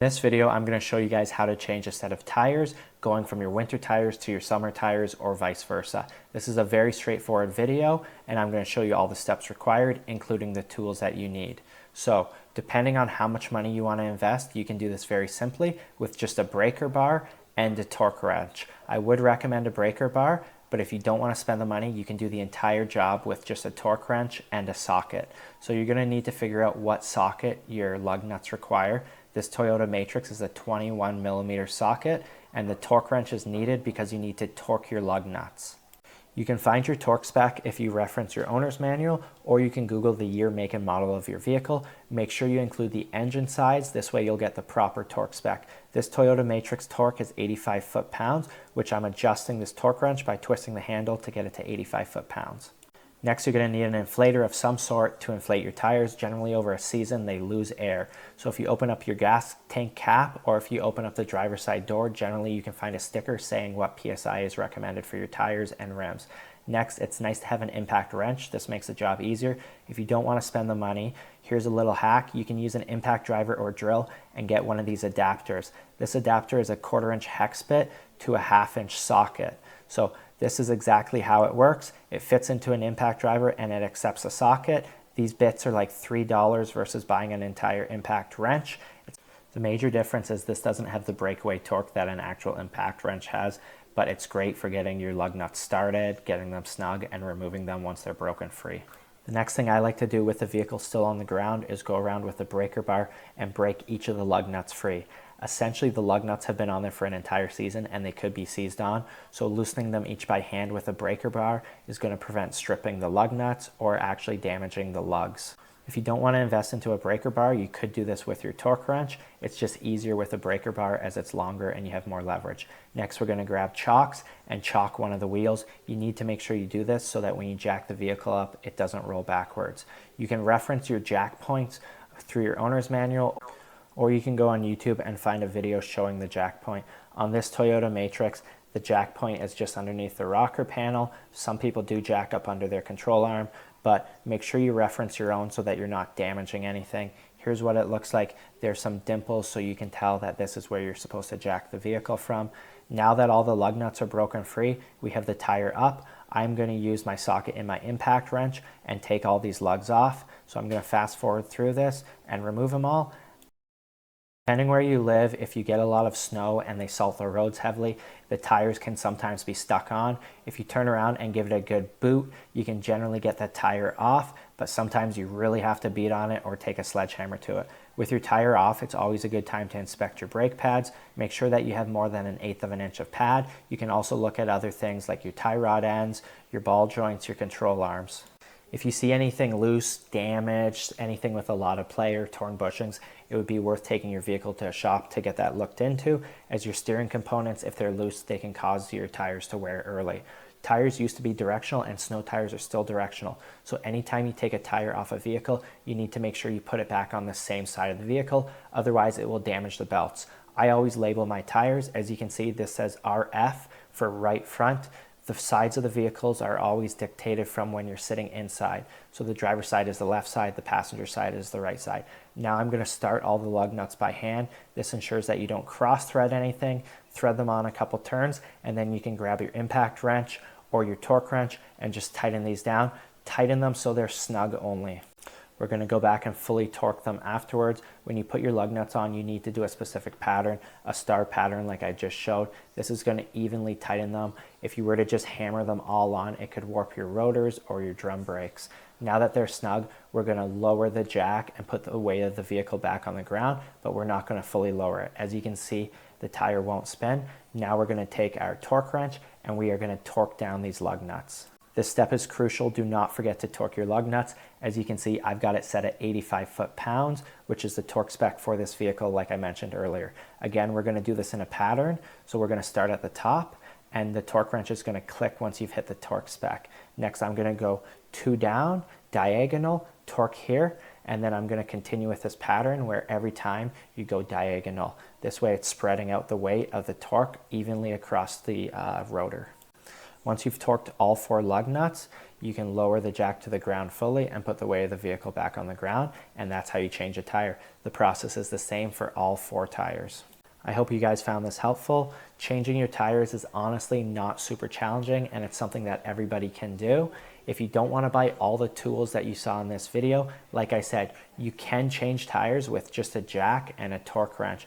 In this video, I'm going to show you guys how to change a set of tires, going from your winter tires to your summer tires or vice versa. This is a very straightforward video, and I'm going to show you all the steps required, including the tools that you need. So, depending on how much money you want to invest, you can do this very simply with just a breaker bar and a torque wrench. I would recommend a breaker bar, but if you don't want to spend the money, you can do the entire job with just a torque wrench and a socket. So you're going to need to figure out what socket your lug nuts require. This Toyota Matrix is a 21 millimeter socket, and the torque wrench is needed because you need to torque your lug nuts. You can find your torque spec if you reference your owner's manual, or you can Google the year, make, and model of your vehicle. Make sure you include the engine size, this way you'll get the proper torque spec. This Toyota Matrix torque is 85 foot-pounds, which I'm adjusting this torque wrench by twisting the handle to get it to 85 foot-pounds. Next, you're going to need an inflator of some sort to inflate your tires. Generally, over a season, they lose air. So if you open up your gas tank cap, or if you open up the driver's side door, generally you can find a sticker saying what PSI is recommended for your tires and rims. Next, it's nice to have an impact wrench. This makes the job easier. If you don't want to spend the money, here's a little hack. You can use an impact driver or drill and get one of these adapters. This adapter is a 1/4 inch hex bit to a 1/2 inch socket. So this is exactly how it works. It fits into an impact driver and it accepts a socket. These bits are like $3 versus buying an entire impact wrench. The major difference is this doesn't have the breakaway torque that an actual impact wrench has, but it's great for getting your lug nuts started, getting them snug, and removing them once they're broken free. The next thing I like to do with the vehicle still on the ground is go around with the breaker bar and break each of the lug nuts free. Essentially, the lug nuts have been on there for an entire season and they could be seized on, so loosening them each by hand with a breaker bar is going to prevent stripping the lug nuts or actually damaging the lugs. If you don't want to invest into a breaker bar, you could do this with your torque wrench. It's just easier with a breaker bar as it's longer and you have more leverage. Next, we're going to grab chocks and chalk one of the wheels. You need to make sure you do this so that when you jack the vehicle up, it doesn't roll backwards. You can reference your jack points through your owner's manual, or you can go on YouTube and find a video showing the jack point. On this Toyota Matrix, the jack point is just underneath the rocker panel. Some people do jack up under their control arm, but make sure you reference your own so that you're not damaging anything. Here's what it looks like. There's some dimples so you can tell that this is where you're supposed to jack the vehicle from. Now that all the lug nuts are broken free, we have the tire up. I'm going to use my socket in my impact wrench and take all these lugs off. So I'm going to fast forward through this and remove them all. Depending where you live, if you get a lot of snow and they salt the roads heavily, the tires can sometimes be stuck on. If you turn around and give it a good boot, you can generally get that tire off, but sometimes you really have to beat on it or take a sledgehammer to it. With your tire off, it's always a good time to inspect your brake pads. Make sure that you have more than 1/8 of an inch of pad. You can also look at other things like your tie rod ends, your ball joints, your control arms. If you see anything loose, damaged, anything with a lot of play or torn bushings, it would be worth taking your vehicle to a shop to get that looked into, as your steering components, if they're loose, they can cause your tires to wear early. Tires used to be directional and snow tires are still directional. So anytime you take a tire off a vehicle, you need to make sure you put it back on the same side of the vehicle, otherwise it will damage the belts. I always label my tires. As you can see, this says RF for right front. The sides of the vehicles are always dictated from when you're sitting inside. So the driver's side is the left side, the passenger side is the right side. Now I'm going to start all the lug nuts by hand. This ensures that you don't cross thread anything. Thread them on a couple turns, and then you can grab your impact wrench or your torque wrench and just tighten these down. Tighten them so they're snug only. We're going to go back and fully torque them afterwards. When you put your lug nuts on, you need to do a specific pattern, a star pattern like I just showed. This is going to evenly tighten them. If you were to just hammer them all on, it could warp your rotors or your drum brakes. Now that they're snug, we're going to lower the jack and put the weight of the vehicle back on the ground, but we're not going to fully lower it. As you can see, the tire won't spin. Now we're going to take our torque wrench and we are going to torque down these lug nuts. This step is crucial. Do not forget to torque your lug nuts. As you can see, I've got it set at 85 foot-pounds, which is the torque spec for this vehicle like I mentioned earlier. Again, we're going to do this in a pattern. So we're going to start at the top and the torque wrench is going to click once you've hit the torque spec. Next, I'm going to go 2 down, diagonal, torque here, and then I'm going to continue with this pattern where every time you go diagonal. This way it's spreading out the weight of the torque evenly across the rotor. Once you've torqued all 4 lug nuts, you can lower the jack to the ground fully and put the weight of the vehicle back on the ground, and that's how you change a tire. The process is the same for all 4 tires. I hope you guys found this helpful. Changing your tires is honestly not super challenging, and it's something that everybody can do. If you don't want to buy all the tools that you saw in this video, like I said, you can change tires with just a jack and a torque wrench.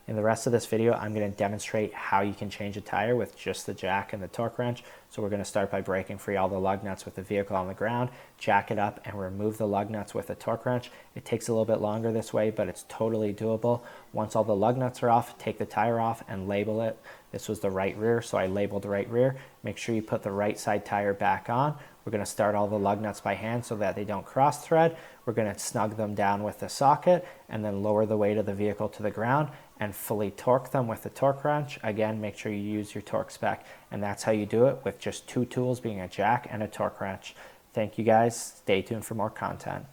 In the rest of this video, I'm going to demonstrate how you can change a tire with just the jack and the torque wrench. So we're going to start by breaking free all the lug nuts with the vehicle on the ground, jack it up, and remove the lug nuts with a torque wrench. It takes a little bit longer this way, but it's totally doable. Once all the lug nuts are off, take the tire off and label it. This was the right rear, so I labeled the right rear. Make sure you put the right side tire back on. We're going to start all the lug nuts by hand so that they don't cross thread. We're going to snug them down with the socket and then lower the weight of the vehicle to the ground and fully torque them with the torque wrench. Again, make sure you use your torque spec, and that's how you do it with just 2 tools, being a jack and a torque wrench. Thank you guys. Stay tuned for more content.